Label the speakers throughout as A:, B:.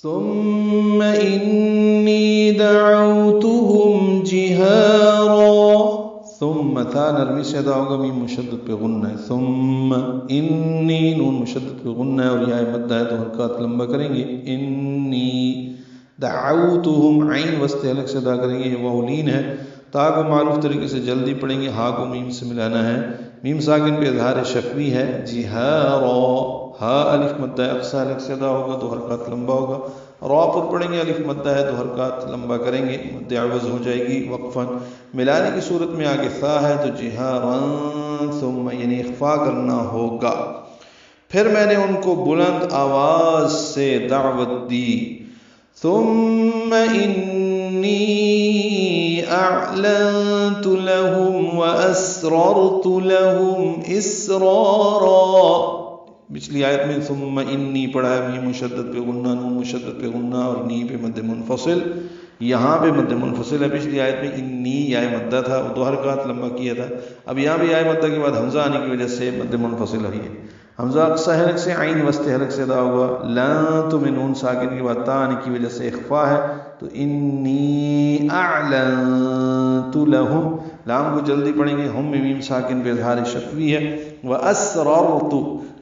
A: ثم إني دعوتهم جهارا. ثم تھا نرمی سے ادا ہوگا، میم مشدد پہ غنہ ہے. ثم انی نون مشدد پہ غنہ ہے اور یا مدہ ہے تو حرکات لمبا کریں گے. انی دعوتهم عین وسط حلق سے ادا کریں گے. یہ واولین ہے. تا کو معروف طریقے سے جلدی پڑھیں گے، ہا کو میم سے ملانا ہے. میم ساکن پہ اظہار شفوی ہے. جہارا ہا الف مدہ ہے، اقصی حلق سے ادا ہوگا تو حرکات لمبا ہوگا. را پر پڑھیں گے، الف مدہ ہے تو حرکات لمبا کریں گے، مد عوض ہو جائے گی وقفاً. ملانے کی صورت میں آگے ثا ہے تو جہاراً ثم یعنی اخفا کرنا ہوگا. پھر میں نے ان کو بلند آواز سے دعوت دی. ثم انی اعلنت لهم واسررت لهم اسرارا. پچھلی آیت میں ثم انی پڑھا ہے، میم مشدد پہ غنہ، نون مشدد پہ غنہ اور نی پہ مد منفصل. یہاں پہ مد منفصل ہے. پچھلی آیت میں انی یا مدہ تھا، دو حرکات لمبا کیا تھا. اب یہاں بھی یا مدہ کے بعد حمزہ آنے کی وجہ سے مد منفصل ہوئی ہے. حمزہ اقصی حلق سے، عین وسط حلق سے ادا ہوگا. لا تو میں نون ساکن کے بعد تا آنے کی وجہ سے اخفا ہے تو انی اعلنت لهم، لام کو جلدی پڑھیں گے، ہم میں میم ساکن پہ اظہار شفوی ہے. واسررت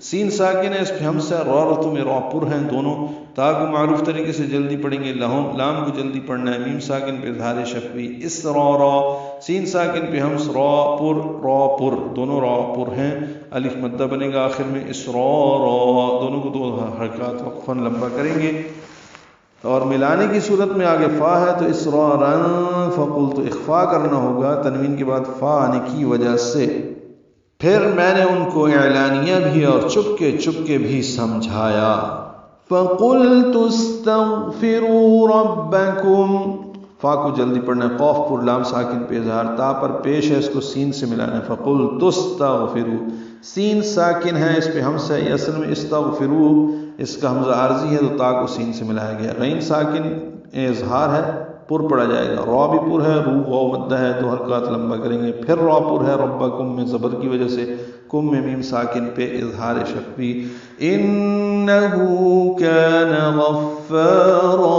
A: سین ساکن ہے، اس پہ ہم سے رارت میں را پر ہیں دونوں. تا کو معروف طریقے سے جلدی پڑھیں گے، لہم لام کو جلدی پڑھنا ہے، میم ساکن پہ اظہار شفوی. اسرارا سین ساکن پہ ہم را پر دونوں را پر ہیں، الف مدہ بنے گا آخر میں. اسرارا دونوں کو دو حرکات وقفاً لمبا کریں گے. اور ملانے کی صورت میں آگے فا ہے تو اسراراً فقلت اخفا کرنا ہوگا تنوین کے بعد فا آنے کی وجہ سے. پھر میں نے ان کو اعلانیہ بھی اور چپکے بھی سمجھایا. فقلت استغفروا ربکم، فا کو جلدی پڑھنا ہے، قاف پر لام ساکن پہ اظہار، تا پر پیش ہے، اس کو سین سے ملانا ہے. فقلت استغفروا سین ساکن ہے، اس پہ حمزہ ہے، اصل میں استغفروا اس کا حمزہ عارضی ہے تو تا کو سین سے ملایا گیا. غین ساکن اظہار ہے، پر پڑا جائے گا. را بھی پر ہے، رو واو مدہ ہے، دو حرکات لمبا کریں گے. پھر را پر ہے، ربکم میں زبر کی وجہ سے، کم میں میم ساکن پہ اظہار شفوی. انہو کان غفارا،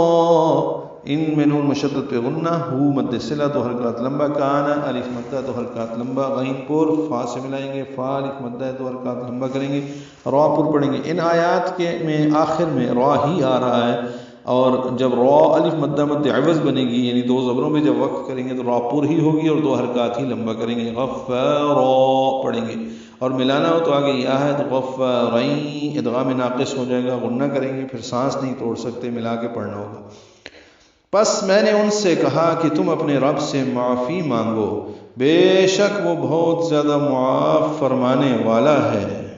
A: ان میں نون مشدد پہ غنہ، ہو مد صلہ تو حرکات لمبا، کانا الف مدہ تو حرکات لمبا. غین پر فا سے ملائیں گے، فا الف مدہ ہے تو حرکات لمبا کریں گے. را پر پڑھیں گے. ان آیات کے میں آخر میں را ہی آ رہا ہے، اور جب را الف مدہ مد عوض بنے گی یعنی دو زبروں میں جب وقف کریں گے تو را پر ہی ہوگی اور دو حرکات ہی لمبا کریں گے. غفارا پڑھیں گے. اور ملانا ہو تو آگے یا ہے تو غفارین ادغام ناقص ہو جائے گا، غنہ کریں گے، پھر سانس نہیں توڑ سکتے، ملا کے پڑھنا ہوگا. پس میں نے ان سے کہا کہ تم اپنے رب سے معافی مانگو، بے شک وہ بہت زیادہ معاف فرمانے والا ہے.